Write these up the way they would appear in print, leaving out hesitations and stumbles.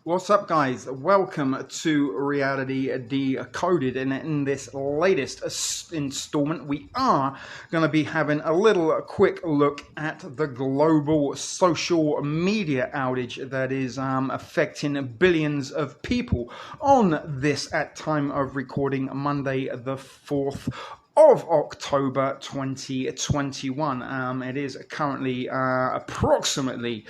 What's up, guys? Welcome to Reality Decoded, and in this latest installment we are going to be having a little quick look at the global social media outage that is affecting billions of people on this, at time of recording, Monday the 4th of October 2021. It is currently approximately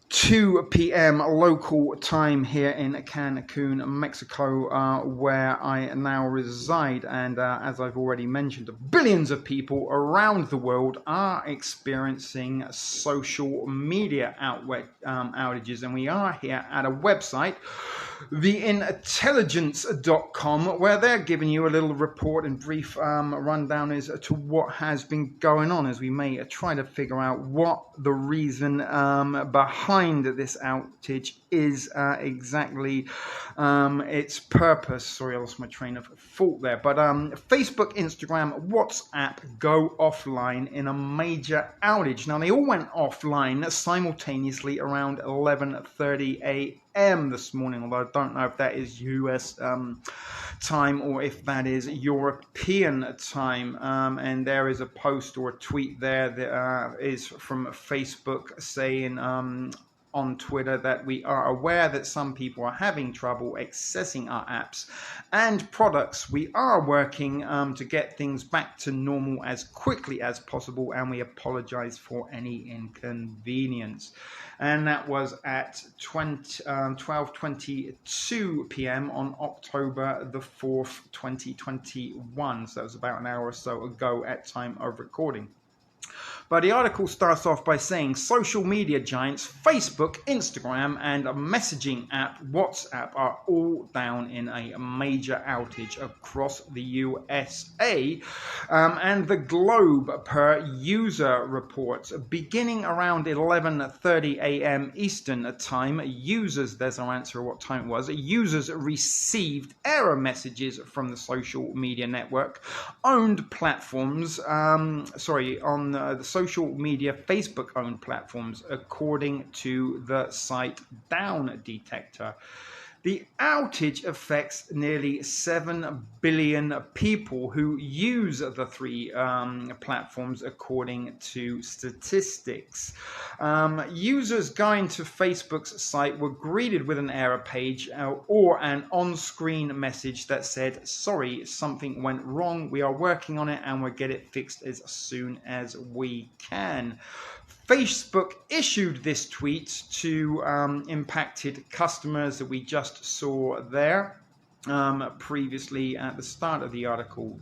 2 p.m. local time here in Cancun, Mexico, where I now reside. And as I've already mentioned, billions of people around the world are experiencing social media outages. And we are here at a website, theintelligence.com, where they're giving you a little report and brief rundown as to what has been going on, as we may try to figure out what the reason behind this outage is exactly, its purpose. Sorry, I lost my train of thought there. But Facebook, Instagram, WhatsApp go offline in a major outage. Now, they all went offline simultaneously around 11:30 a.m. this morning, although I don't know if that is US time or if that is European time. And there is a post or a tweet there that is from Facebook saying on Twitter that we are aware that some people are having trouble accessing our apps and products. We are working to get things back to normal as quickly as possible, and we apologize for any inconvenience. And that was at 12:22 p.m. on October the 4th, 2021. So that was about an hour or so ago at time of recording. But the article starts off by saying social media giants Facebook, Instagram, and a messaging app WhatsApp are all down in a major outage across the USA and the globe, per user reports. Beginning around 11:30 a.m. Eastern time, there's no answer what time it was, users received error messages from the social media network owned platforms, on the social media Facebook owned platforms, according to the site Down Detector. The outage affects nearly 7 billion people who use the three platforms, according to statistics. Users going to Facebook's site were greeted with an error page or an on-screen message that said, "Sorry, something went wrong. We are working on it and we'll get it fixed as soon as we can." Facebook issued this tweet to impacted customers that we just saw there previously at the start of the article.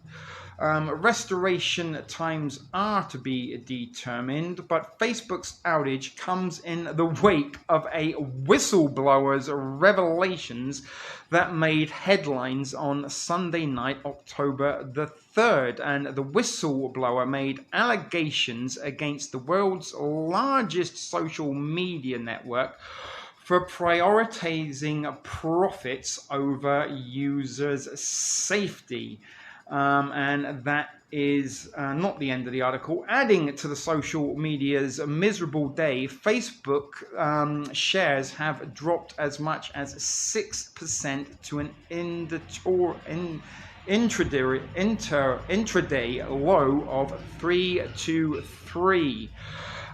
Restoration times are to be determined, but Facebook's outage comes in the wake of a whistleblower's revelations that made headlines on Sunday night, October the 3rd. And the whistleblower made allegations against the world's largest social media network for prioritizing profits over users' safety. And that is not the end of the article. Adding to the social media's miserable day, Facebook shares have dropped as much as 6% to an intraday low of 323.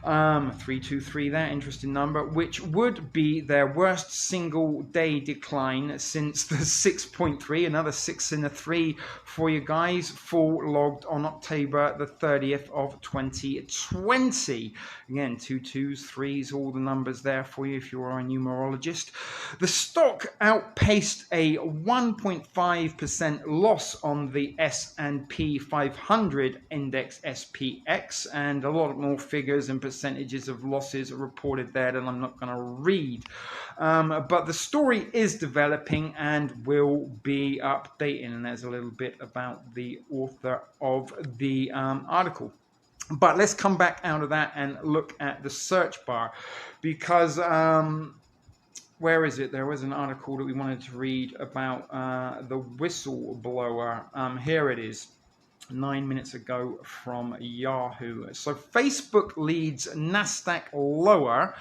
323 there, interesting number, which would be their worst single day decline since the 6.3, another 6 and a 3 for you guys, full logged on October the 30th of 2020. Again, 2 2s, 3s, all the numbers there for you if you are a numerologist. The stock outpaced a 1.5% loss on the S&P 500 index SPX, and a lot more figures and percentages of losses reported there that I'm not going to read. But the story is developing and will be updating, and there's a little bit about the author of the article. But let's come back out of that and look at the search bar, because where is it? There was an article that we wanted to read about the whistleblower. Here it is. 9 minutes ago from Yahoo. So Facebook leads Nasdaq lower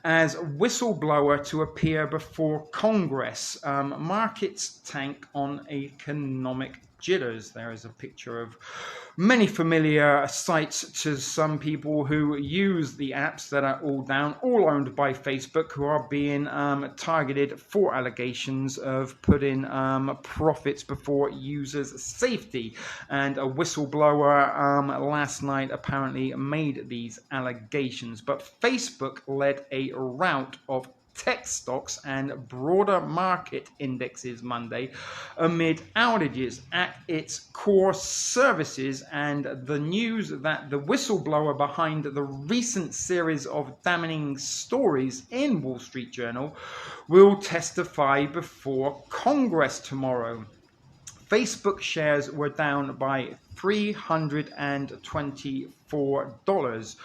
as whistleblower to appear before Congress. Markets tank on economic jitters. There is a picture of many familiar sites to some people who use the apps that are all down, all owned by Facebook, who are being targeted for allegations of putting profits before users' safety. And a whistleblower last night apparently made these allegations. But Facebook led a rout of tech stocks and broader market indexes Monday amid outages at its core services and the news that the whistleblower behind the recent series of damning stories in Wall Street Journal will testify before Congress tomorrow. Facebook shares were down by $324,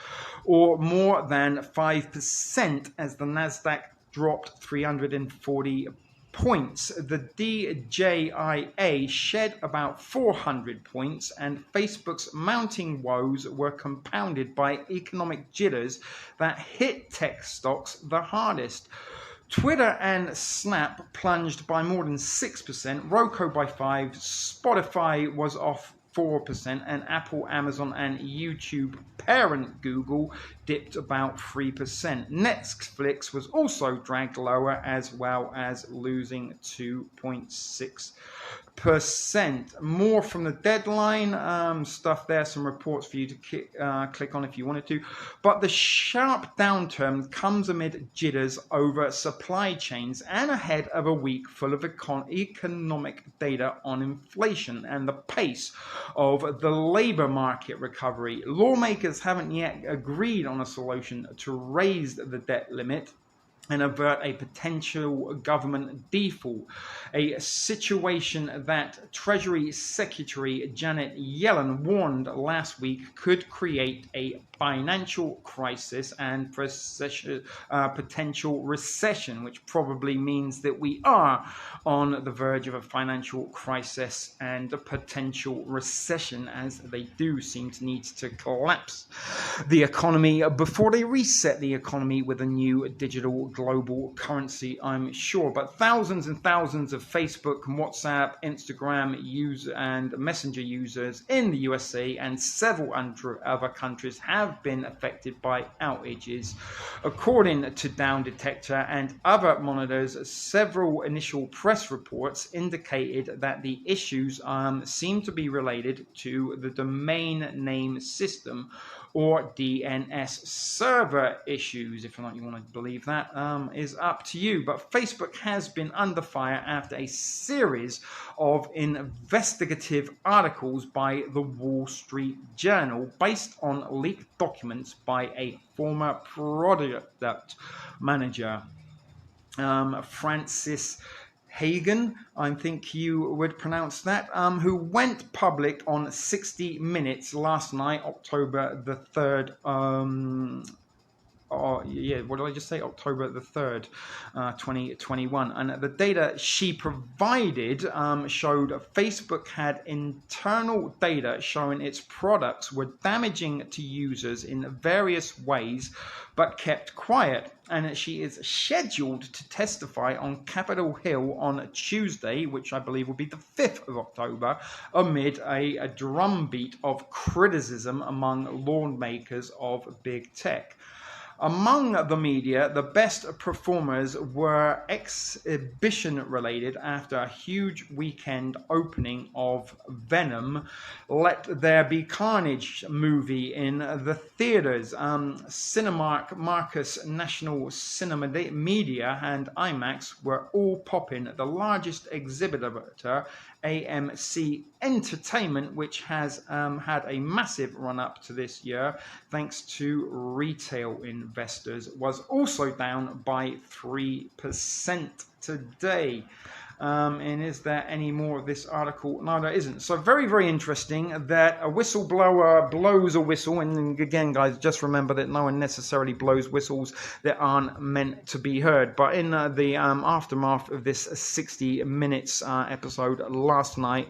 or more than 5%, as the Nasdaq dropped 340 points. The DJIA shed about 400 points, and Facebook's mounting woes were compounded by economic jitters that hit tech stocks the hardest. Twitter and Snap plunged by more than 6%, Roku by 5%, Spotify was off 4%, and Apple, Amazon, and YouTube parent Google dipped about 3%. Netflix was also dragged lower, as well as losing 2.6%. More from the deadline stuff there, some reports for you to click on if you wanted to. But the sharp downturn comes amid jitters over supply chains and ahead of a week full of economic data on inflation and the pace of the labor market recovery. Lawmakers haven't yet agreed on a solution to raise the debt limit and avert a potential government default, a situation that Treasury Secretary Janet Yellen warned last week could create a financial crisis and potential recession, which probably means that we are on the verge of a financial crisis and a potential recession, as they do seem to need to collapse the economy before they reset the economy with a new digital global currency, I'm sure. But thousands and thousands of Facebook, WhatsApp, Instagram users and Messenger users in the USA and several other countries have been affected by outages. According to Down Detector and other monitors, several initial press reports indicated that the issues seem to be related to the domain name system or DNS server issues. If or not you want to believe that, is up to you. But Facebook has been under fire after a series of investigative articles by the Wall Street Journal based on leaked documents by a former product manager, Francis Hagen, I think you would pronounce that, who went public on 60 Minutes last night, October the 3rd. What did I just say? October the 3rd, 2021. And the data she provided showed Facebook had internal data showing its products were damaging to users in various ways, but kept quiet. And she is scheduled to testify on Capitol Hill on Tuesday, which I believe will be the 5th of October, amid a drumbeat of criticism among lawmakers of big tech. Among the media, the best performers were exhibition related after a huge weekend opening of Venom, Let There Be Carnage movie in the theaters. Cinemark, Marcus, National Cinema Media, and IMAX were all popping. The largest exhibitor, AMC Entertainment, which has had a massive run-up to this year thanks to retail investors, was also down by 3% today. And is there any more of this article? No, there isn't. So very, very interesting that a whistleblower blows a whistle. And again, guys, just remember that no one necessarily blows whistles that aren't meant to be heard. But in the aftermath of this 60 minutes episode last night,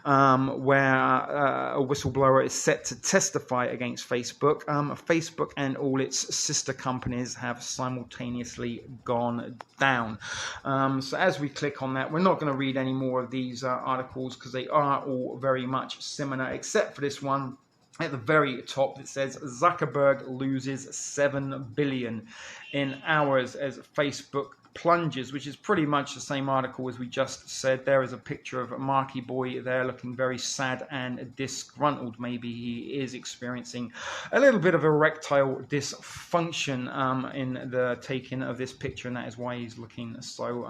where a whistleblower is set to testify against Facebook, Facebook and all its sister companies have simultaneously gone down. So as we click on that, we're not going to read any more of these articles because they are all very much similar, except for this one at the very top that says Zuckerberg loses 7 billion in hours as Facebook plunges, which is pretty much the same article as we just said. There is a picture of Marky Boy there looking very sad and disgruntled. Maybe he is experiencing a little bit of erectile dysfunction in the taking of this picture, and that is why he's looking so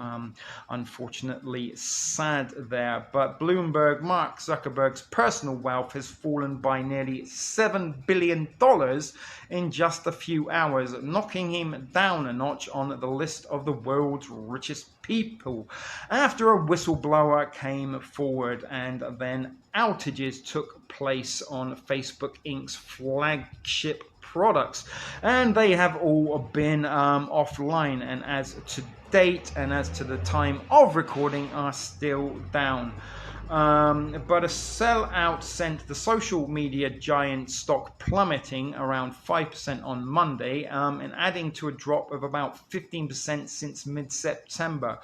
unfortunately sad there. But Bloomberg, Mark Zuckerberg's personal wealth has fallen by nearly $7 billion in just a few hours, knocking him down a notch on the list of the world's richest people after a whistleblower came forward and then outages took place on Facebook Inc.'s flagship products, and they have all been offline, and as to date and as to the time of recording are still down. But a sellout sent the social media giant stock plummeting around 5% on Monday, and adding to a drop of about 15% since mid-September.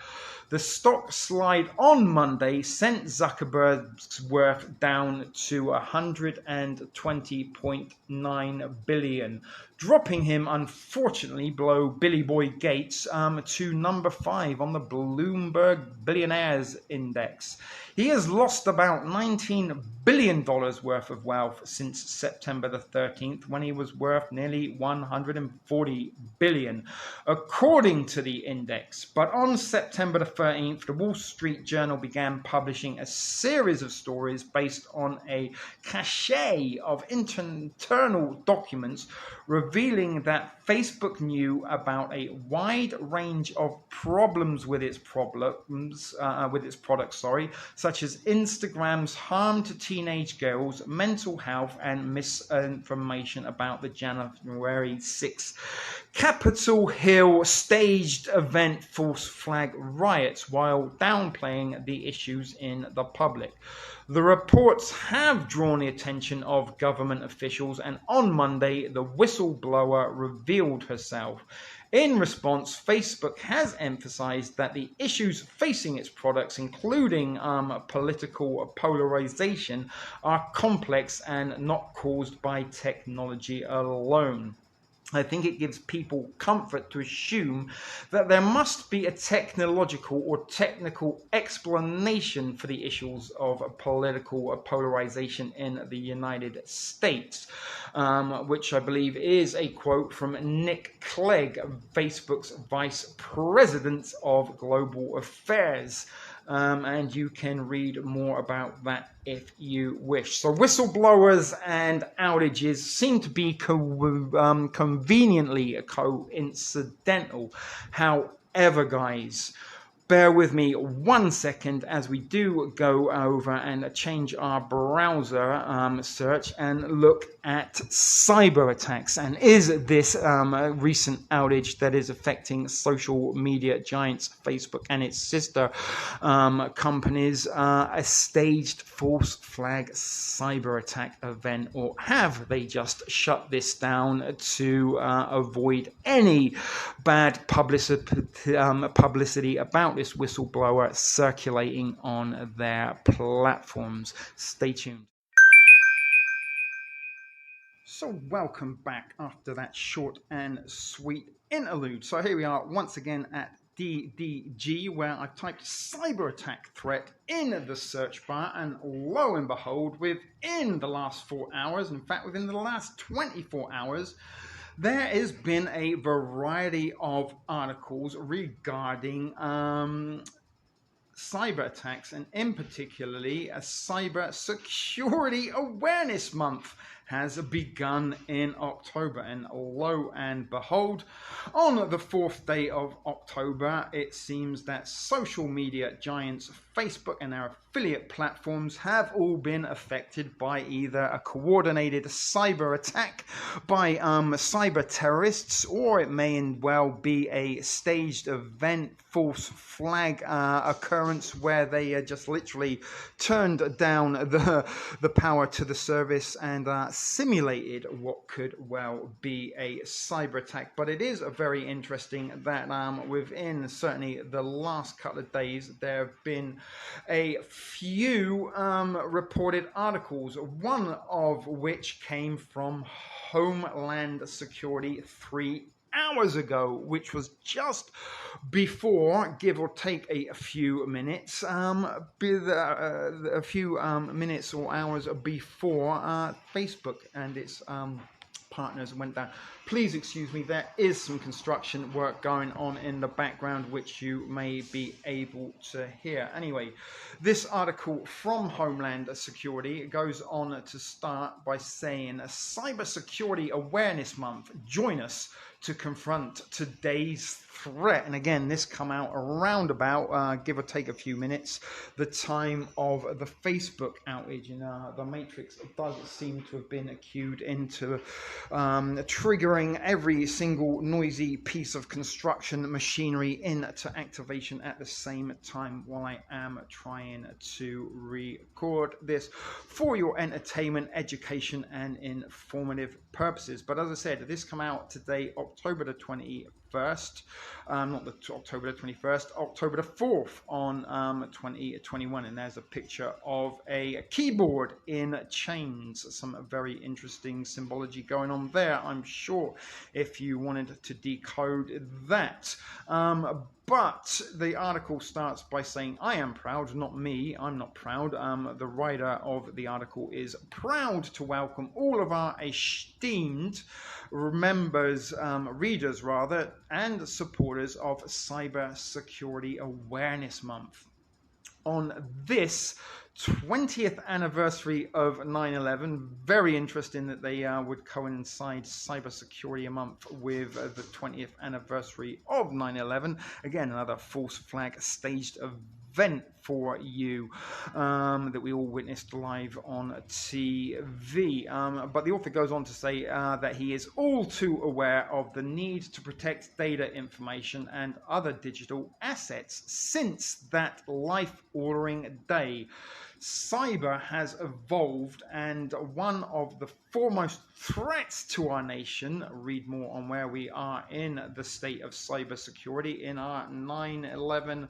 The stock slide on Monday sent Zuckerberg's worth down to $120.9 billion, dropping him unfortunately below Billy Boy Gates to number 5 on the Bloomberg Billionaires Index. He has lost about $19 billion worth of wealth since September the 13th, when he was worth nearly $140 billion, according to the index. But on September the 13th, the Wall Street Journal began publishing a series of stories based on a cache of internal documents revealing that Facebook knew about a wide range of problems with its products, such as Instagram's harm to teenage girls, mental health, and misinformation about the January 6th Capitol Hill staged event false flag riots while downplaying the issues in the public. The reports have drawn the attention of government officials, and on Monday, the whistleblower revealed herself. In response, Facebook has emphasized that the issues facing its products, including political polarization, are complex and not caused by technology alone. I think it gives people comfort to assume that there must be a technological or technical explanation for the issues of political polarization in the United States, which I believe is a quote from Nick Clegg, Facebook's Vice President of Global Affairs. And you can read more about that if you wish. So whistleblowers and outages seem to be conveniently coincidental. However, guys, bear with me 1 second as we do go over and change our browser search and look at cyber attacks. And is this a recent outage that is affecting social media giants Facebook and its sister companies a staged false flag cyber attack event, or have they just shut this down to avoid any bad publicity about this whistleblower circulating on their platforms? Stay tuned. So welcome back after that short and sweet interlude. So here we are once again at DDG, where I typed cyber attack threat in the search bar, and lo and behold, within the last 4 hours, in fact within the last 24 hours, there has been a variety of articles regarding cyber attacks, and in particularly a Cyber Security Awareness Month has begun in October. And lo and behold, on the 4th day of October, it seems that social media giants Facebook and their affiliate platforms have all been affected by either a coordinated cyber attack by cyber terrorists, or it may well be a staged event, false flag occurrence where they just literally turned down the power to the service and simulated what could well be a cyber attack. But it is very interesting that within certainly the last couple of days there have been a few reported articles, one of which came from Homeland Security 3 hours ago, which was just before, give or take a few minutes, a few minutes or hours before Facebook and its partners went down. Please excuse me, there is some construction work going on in the background which you may be able to hear. Anyway, this article from Homeland Security goes on to start by saying, Cybersecurity Awareness Month, join us to confront today's threat. And again, this come out around about, give or take a few minutes, the time of the Facebook outage. And the Matrix does seem to have been cued into triggering every single noisy piece of construction machinery into activation at the same time while I am trying to record this for your entertainment, education, and informative purposes. But as I said, this come out today, October the 21st, not the October the 21st, October the 4th on 2021, and there's a picture of a keyboard in chains. Some very interesting symbology going on there, I'm sure, if you wanted to decode that. But the article starts by saying, I am proud, not me, I'm not proud. The writer of the article is proud to welcome all of our esteemed members, readers rather, and supporters of Cyber Security Awareness Month. On this 20th anniversary of 9/11, very interesting that they would coincide Cybersecurity Month with the 20th anniversary of 9/11. Again, another false flag staged event for you that we all witnessed live on TV. But the author goes on to say that he is all too aware of the need to protect data, information, and other digital assets since that life-altering day. Cyber has evolved, and one of the foremost threats to our nation, read more on where we are in the state of cybersecurity in our 9/11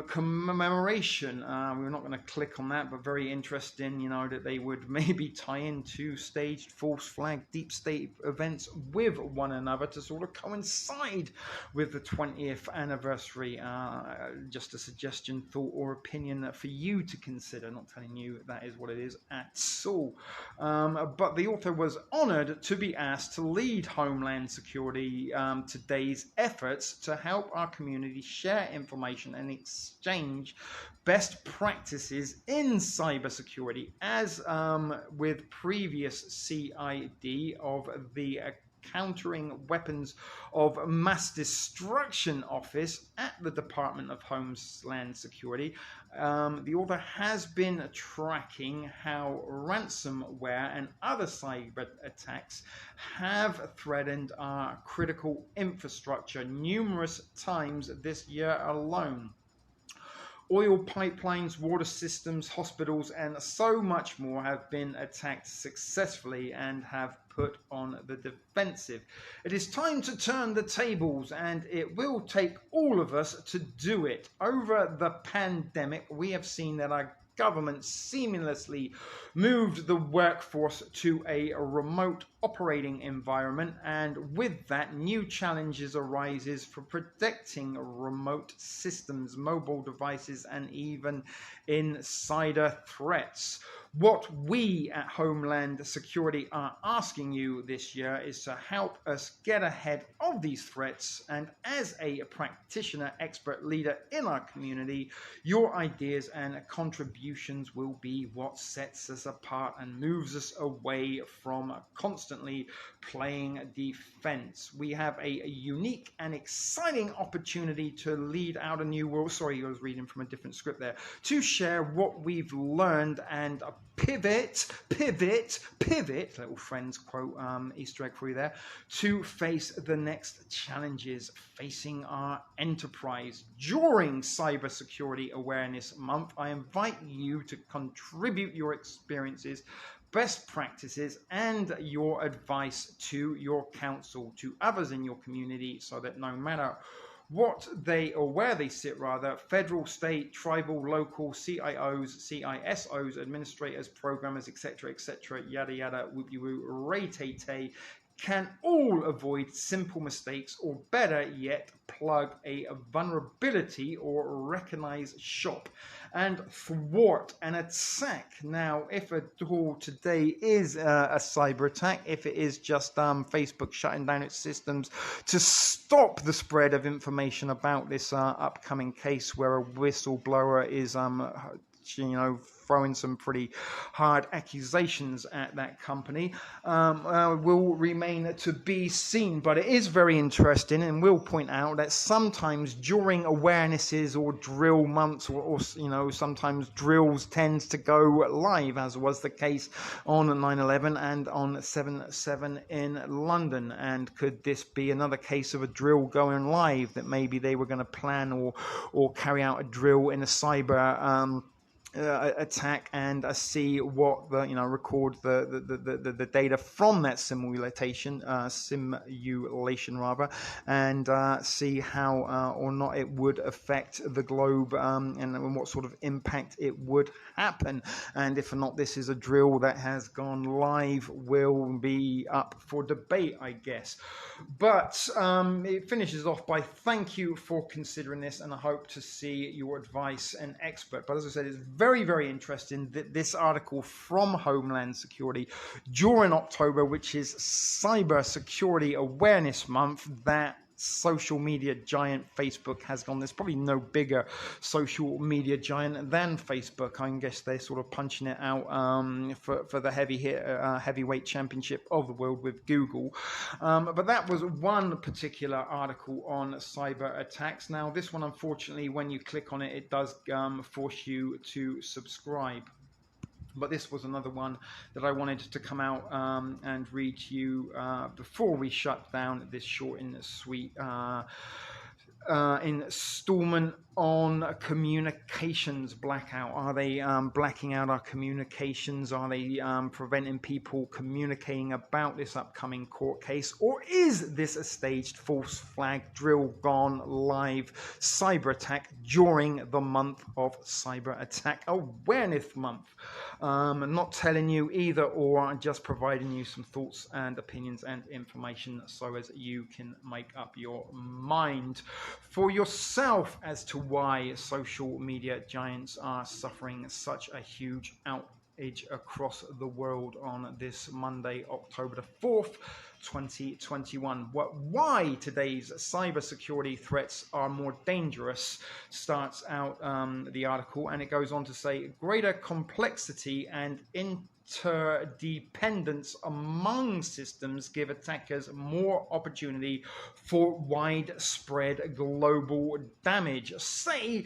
commemoration. We're not going to click on that, but very interesting, you know, that they would maybe tie into staged false flag deep state events with one another to sort of coincide with the 20th anniversary. Just a suggestion, thought, or opinion for you to consider. Not telling you that is what it is at all. But the author was honored to be asked to lead Homeland Security today's efforts to help our community share information and exchange best practices in cybersecurity, as with previous CID of the Countering Weapons of Mass Destruction Office at the Department of Homeland Security. The author has been tracking how ransomware and other cyber attacks have threatened our critical infrastructure numerous times this year alone. Oil pipelines, water systems, hospitals, and so much more have been attacked successfully and have put on the defensive. It is time to turn the tables, and it will take all of us to do it. Over the pandemic, we have seen that our government seamlessly moved the workforce to a remote operating environment, and with that, new challenges arises for protecting remote systems, mobile devices, and even insider threats. What we at Homeland Security are asking you this year is to help us get ahead of these threats. And as a practitioner, expert leader in our community, your ideas and contributions will be what sets us apart and moves us away from constantly playing defense. We have a unique and exciting opportunity to lead out a new world. Sorry, I was reading from a different script there. To share what we've learned and pivot, little Friends quote, Easter egg for you there, to face the next challenges facing our enterprise. During Cybersecurity Awareness Month, I invite you to contribute your experiences, best practices, and your advice to your council, to others in your community, so that no matter what they, or where they sit rather, federal, state, tribal, local, CIOs, CISOs, administrators, programmers, etc., yada yada, whoop-de-woo, ray-tay-tay, can all avoid simple mistakes, or better yet, plug a vulnerability or recognize shop and thwart an attack. Now, if a tool today is a cyber attack, if it is just Facebook shutting down its systems to stop the spread of information about this upcoming case where a whistleblower is throwing some pretty hard accusations at that company, will remain to be seen. But it is very interesting, and we'll point out that sometimes during awarenesses or drill months, or sometimes drills tends to go live, as was the case on 9/11 and on 7/7 in London. And could this be another case of a drill going live, that maybe they were going to plan or carry out a drill in a cyber attack and see what record the data from that simulation rather, and see how or not it would affect the globe, and what sort of impact it would happen. And if or not this is a drill that has gone live will be up for debate, I guess. But it finishes off by thank you for considering this, and I hope to see your advice and expert. But as I said, it's very, very interesting that this article from Homeland Security during October, which is Cyber Security Awareness Month, that social media giant Facebook has gone. There's probably no bigger social media giant than Facebook. I guess they're sort of punching it out for the heavyweight championship of the world with Google. But that was one particular article on cyber attacks. Now, this one, unfortunately, when you click on it, it does force you to subscribe. But this was another one that I wanted to come out and read to you before we shut down this short and sweet installment on communications blackout. Are they blacking out our communications? Are they preventing people communicating about this upcoming court case? Or is this a staged false flag drill gone live cyber attack during the month of Cyber Attack Awareness Month? I'm not telling you either or, I'm just providing you some thoughts and opinions and information so as you can make up your mind for yourself as to why social media giants are suffering such a huge outrage across the world on this Monday, October the 4th, 2021. Why today's cybersecurity threats are more dangerous starts out the article, and it goes on to say greater complexity and interdependence among systems give attackers more opportunity for widespread global damage. Say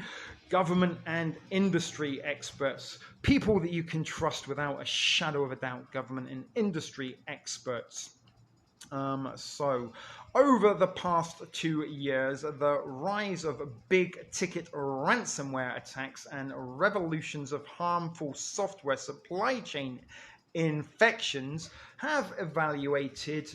government and industry experts, people that you can trust without a shadow of a doubt, government and industry experts. So over the past 2 years, the rise of big ticket ransomware attacks and revolutions of harmful software supply chain infections have elevated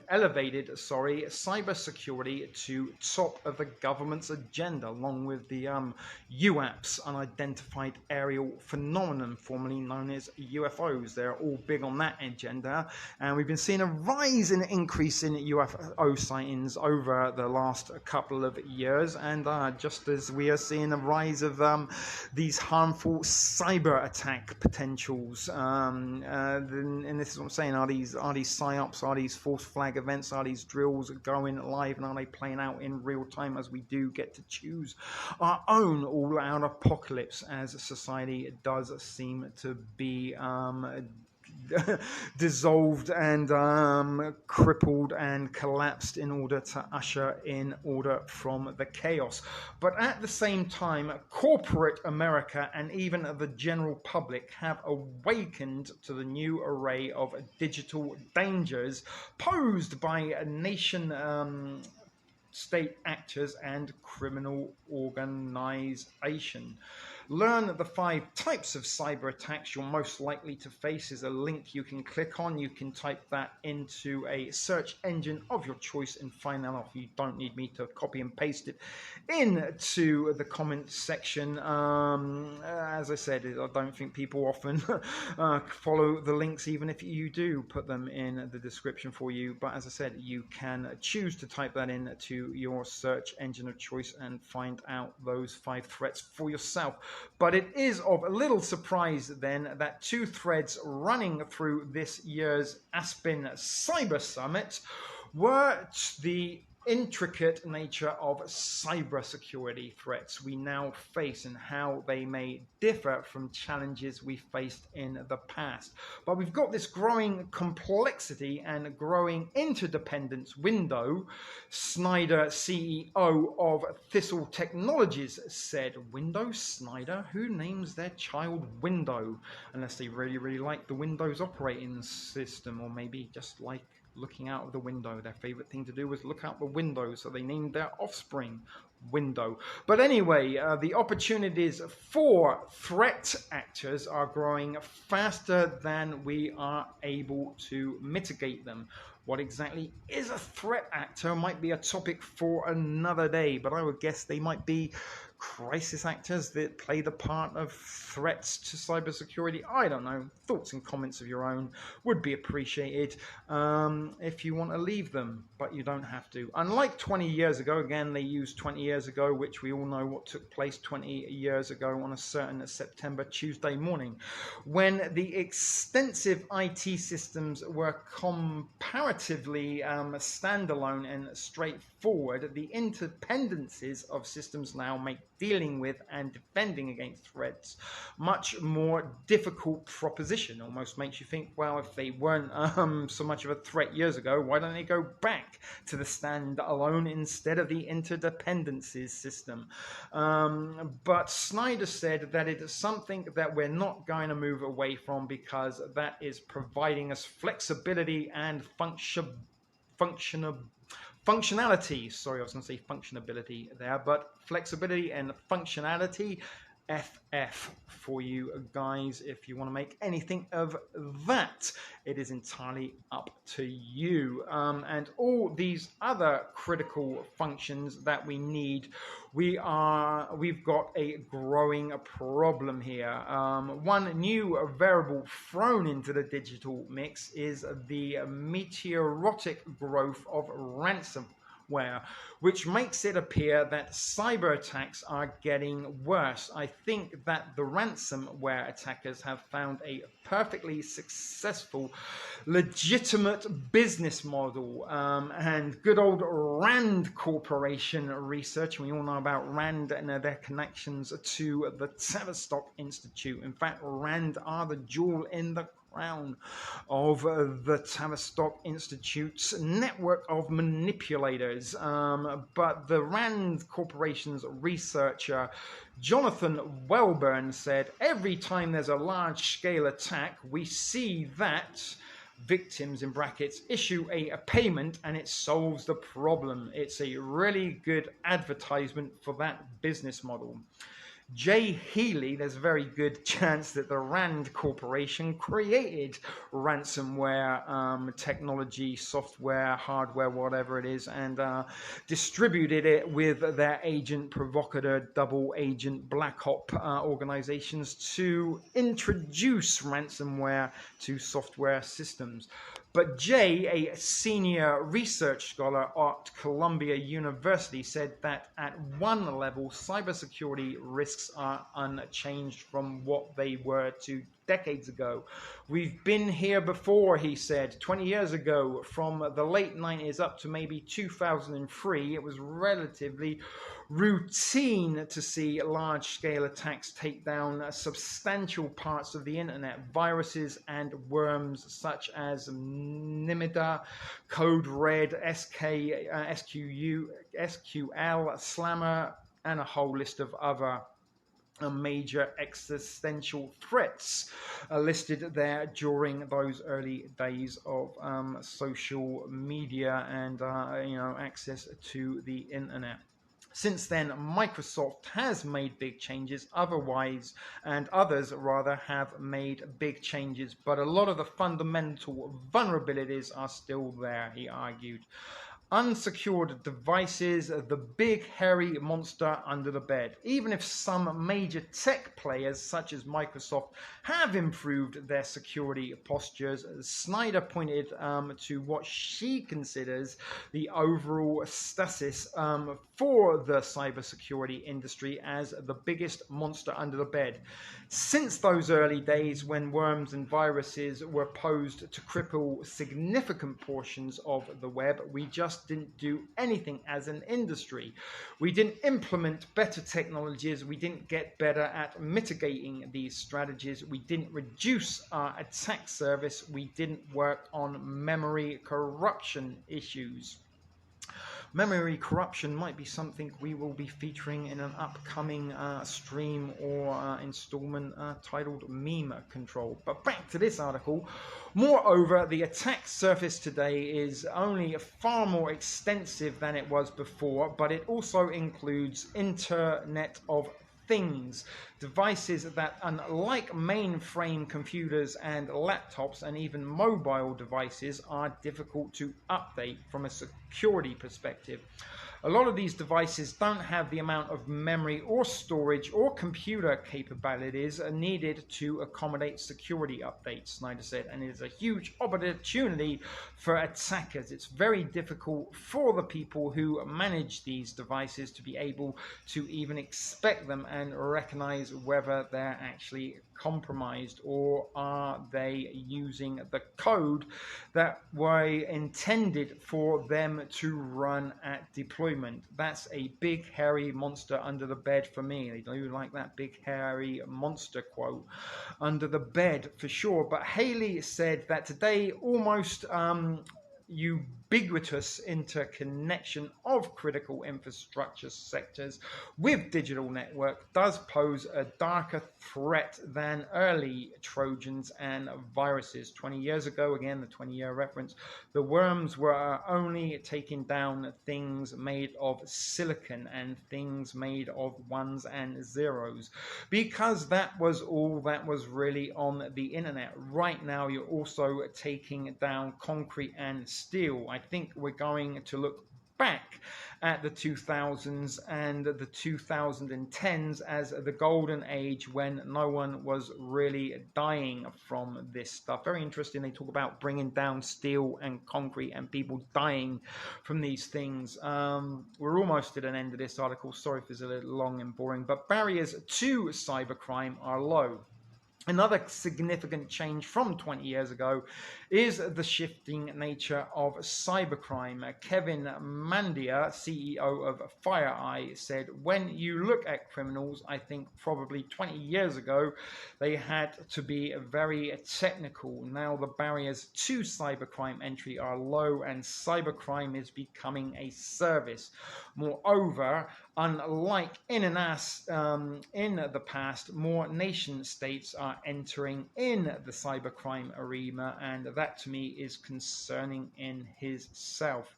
cybersecurity to top of the government's agenda, along with the UAPs, unidentified aerial phenomenon, formerly known as UFOs. They're all big on that agenda, and we've been seeing a rise in increase in UFO sightings over the last couple of years, and just as we are seeing a rise of these harmful cyber attack potentials, and this is what I'm saying, are these psyops, are these false flag events, are these drills going live, and are they playing out in real time, as we do get to choose our own all-out apocalypse, as society does seem to be dissolved and crippled and collapsed in order to usher in order from the chaos. But at the same time, corporate America and even the general public have awakened to the new array of digital dangers posed by nation state actors and criminal organization. Learn the 5 types of cyber attacks you're most likely to face is a link you can click on. You can type that into a search engine of your choice and find that off. You don't need me to copy and paste it into the comment section. As I said, I don't think people often follow the links, even if you do put them in the description for you. But as I said, you can choose to type that into your search engine of choice and find out those 5 threats for yourself. But it is of a little surprise then that 2 threads running through this year's Aspen Cyber Summit were the intricate nature of cybersecurity threats we now face and how they may differ from challenges we faced in the past. But we've got this growing complexity and growing interdependence window. Snyder, CEO of Thistle Technologies, said. Window? Snyder? Who names their child Window? Unless they really like the Windows operating system, or maybe just like looking out of the window. Their favorite thing to do was look out the window, so they named their offspring Window. But anyway, the opportunities for threat actors are growing faster than we are able to mitigate them. What exactly is a threat actor might be a topic for another day, but I would guess they might be crisis actors that play the part of threats to cybersecurity. I don't know. Thoughts and comments of your own would be appreciated if you want to leave them, but you don't have to. Unlike 20 years ago, again, they used 20 years ago, which we all know what took place 20 years ago on a certain September Tuesday morning, when the extensive IT systems were comparatively standalone and straightforward. The interdependencies of systems now make dealing with and defending against threats much more difficult proposition. Almost makes you think, well, if they weren't so much of a threat years ago, why don't they go back to the standalone instead of the interdependencies system? But Snyder said that it is something that we're not going to move away from, because that is providing us flexibility and functionality. Sorry, I was going to say functionability there, but flexibility and functionality, FF for you guys. If you want to make anything of that, it is entirely up to you. And all these other critical functions that we need, we've got a growing problem here. One new variable thrown into the digital mix is the meteoric growth of ransomware, which makes it appear that cyber attacks are getting worse. I think that the ransomware attackers have found a perfectly successful, legitimate business model. And good old Rand Corporation research, we all know about Rand and their connections to the Tavistock Institute. In fact, Rand are the jewel in the crown of the Tavistock Institute's network of manipulators. But the Rand Corporation's researcher Jonathan Welburn said, every time there's a large-scale attack, we see that victims, in brackets, issue a payment and it solves the problem. It's a really good advertisement for that business model. Jay Healy, there's a very good chance that the Rand Corporation created ransomware technology, software, hardware, whatever it is, and distributed it with their agent provocateur, double agent black op organizations to introduce ransomware to software systems. But Jay, a senior research scholar at Columbia University, said that at one level, cybersecurity risks are unchanged from what they were 2 decades ago. We've been here before, he said. 20 years ago, from the late 90s up to maybe 2003, it was relatively routine to see large-scale attacks take down substantial parts of the internet. Viruses and worms such as Nimida, Code Red, SQL, Slammer, and a whole list of other major existential threats listed there during those early days of social media and access to the internet. Since then, Microsoft has made big changes, others rather have made big changes, but a lot of the fundamental vulnerabilities are still there, he argued. Unsecured devices, the big hairy monster under the bed. Even if some major tech players such as Microsoft have improved their security postures, Snyder pointed to what she considers the overall stasis for the cybersecurity industry as the biggest monster under the bed. Since those early days when worms and viruses were posed to cripple significant portions of the web, we just didn't do anything as an industry. We didn't implement better technologies. We didn't get better at mitigating these strategies. We didn't reduce our attack service. We didn't work on memory corruption issues. Memory corruption might be something we will be featuring in an upcoming stream or installment titled Meme Control. But back to this article. Moreover, the attack surface today is only far more extensive than it was before, but it also includes Internet of Things, devices that, unlike mainframe computers and laptops and even mobile devices, are difficult to update from a security perspective. A lot of these devices don't have the amount of memory or storage or computer capabilities needed to accommodate security updates, Snyder said, and it is a huge opportunity for attackers. It's very difficult for the people who manage these devices to be able to even inspect them and recognize whether they're actually compromised or are they using the code that were intended for them to run at deployment. That's a big hairy monster under the bed for me. I do like that big hairy monster quote under the bed for sure. But Haley said that today almost ubiquitous interconnection of critical infrastructure sectors with digital network does pose a darker threat than early Trojans and viruses. 20 years ago, again, the 20-year reference, the worms were only taking down things made of silicon and things made of ones and zeros, because that was all that was really on the internet. Right now, you're also taking down concrete and steel. I think we're going to look back at the 2000s and the 2010s as the golden age when no one was really dying from this stuff. Very interesting. They talk about bringing down steel and concrete and people dying from these things. We're almost at an end of this article. Sorry if it's a little long and boring, but barriers to cybercrime are low. Another significant change from 20 years ago is the shifting nature of cybercrime. Kevin Mandia, CEO of FireEye, said, when you look at criminals, I think probably 20 years ago, they had to be very technical. Now the barriers to cybercrime entry are low and cybercrime is becoming a service. Moreover, unlike in the past, more nation states are entering in the cybercrime arena, and that to me is concerning in itself.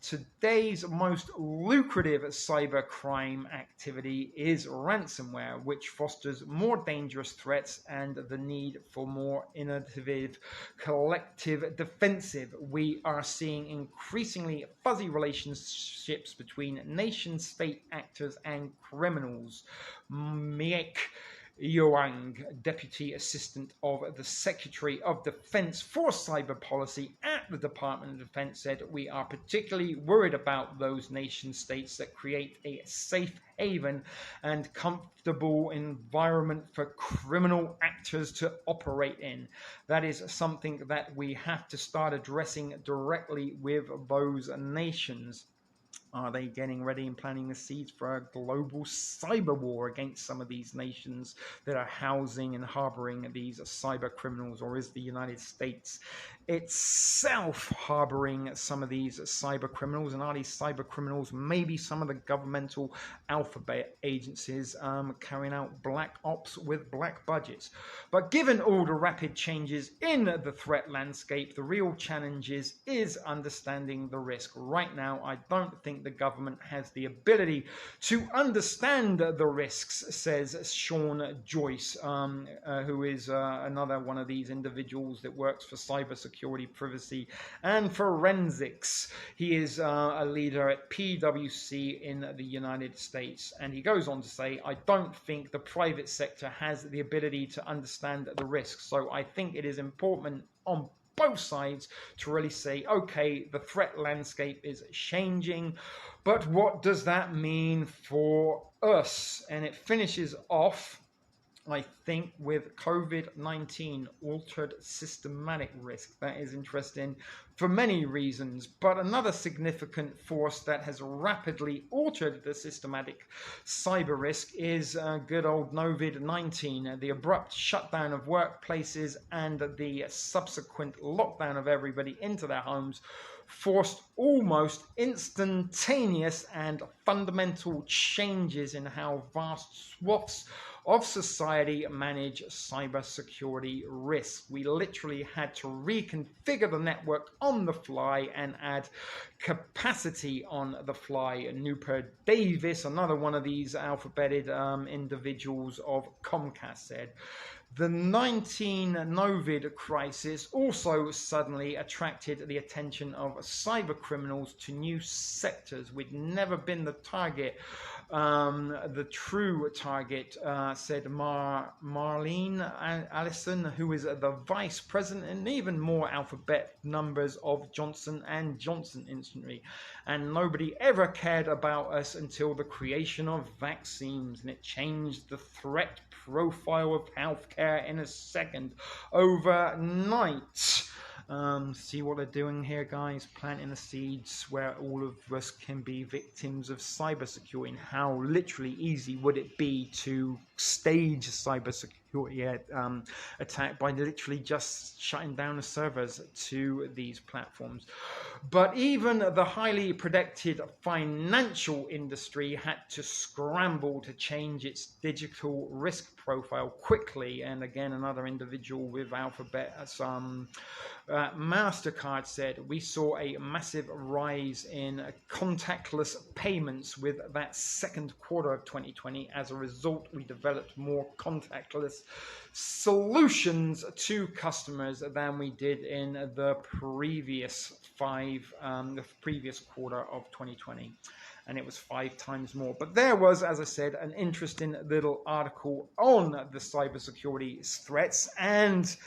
Today's most lucrative cybercrime activity is ransomware, which fosters more dangerous threats and the need for more innovative collective defensive. We are seeing increasingly fuzzy relationships between nation-state actors and criminals. Miek Yoang, Deputy Assistant of the Secretary of Defense for Cyber Policy at the Department of Defense, said, "We are particularly worried about those nation states that create a safe haven and comfortable environment for criminal actors to operate in. That is something that we have to start addressing directly with those nations." Are they getting ready and planting the seeds for a global cyber war against some of these nations that are housing and harboring these cyber criminals? Or is the United States itself harboring some of these cyber criminals? And are these cyber criminals maybe some of the governmental alphabet agencies carrying out black ops with black budgets? But given all the rapid changes in the threat landscape, the real challenge is understanding the risk. Right now, I don't think the government has the ability to understand the risks, says Sean Joyce, who is another one of these individuals that works for cybersecurity, privacy, and forensics. He is a leader at PwC in the United States. And he goes on to say, "I don't think the private sector has the ability to understand the risks. So I think it is important on both sides to really say, okay, the threat landscape is changing, but what does that mean for us?" And it finishes off, I think, with COVID-19, altered systematic risk. That is interesting for many reasons, but another significant force that has rapidly altered the systematic cyber risk is good old COVID-19. The abrupt shutdown of workplaces and the subsequent lockdown of everybody into their homes forced almost instantaneous and fundamental changes in how vast swaths of society manage cybersecurity risks. We literally had to reconfigure the network on the fly and add capacity on the fly. Newport Davis, another one of these alphabeted individuals of Comcast, said, "The 19-Novid crisis also suddenly attracted the attention of cyber criminals to new sectors. We'd never been the target, the true target," said Marlene Allison, who is the vice president and even more alphabet numbers of Johnson & Johnson Instantly. "And nobody ever cared about us until the creation of vaccines, and it changed the threat profile of healthcare in a second, overnight." See what they're doing here, guys? Planting the seeds where all of us can be victims of cybersecurity. And how literally easy would it be to stage cybersecurity attack by literally just shutting down the servers to these platforms? But even the highly protected financial industry had to scramble to change its digital risk profile quickly. And again, another individual with Alphabet, MasterCard, said, "We saw a massive rise in contactless payments with that second quarter of 2020. As a result, we developed more contactless solutions to customers than we did in the previous quarter of 2020. And it was 5 times more." But there was, as I said, an interesting little article on the cybersecurity threats. And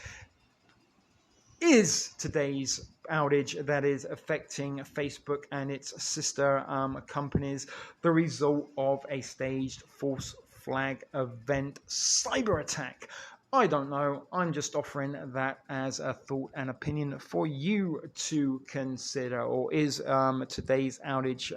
is today's outage that is affecting Facebook and its sister companies the result of a staged false flag event cyber attack? I don't know. I'm just offering that as a thought and opinion for you to consider. Or is today's outage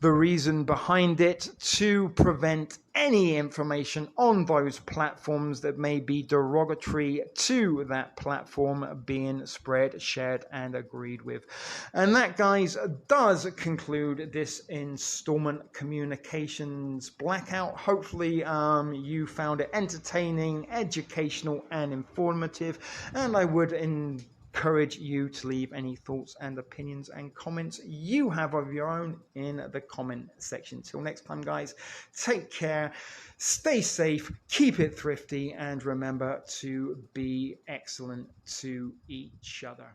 the reason behind it to prevent any information on those platforms that may be derogatory to that platform being spread, shared, and agreed with? And that, guys, does conclude this installment communications blackout. Hopefully you found it entertaining, educational, and informative, and I would encourage you to leave any thoughts and opinions and comments you have of your own in the comment section. Till next time, guys, take care, stay safe, keep it thrifty, and remember to be excellent to each other.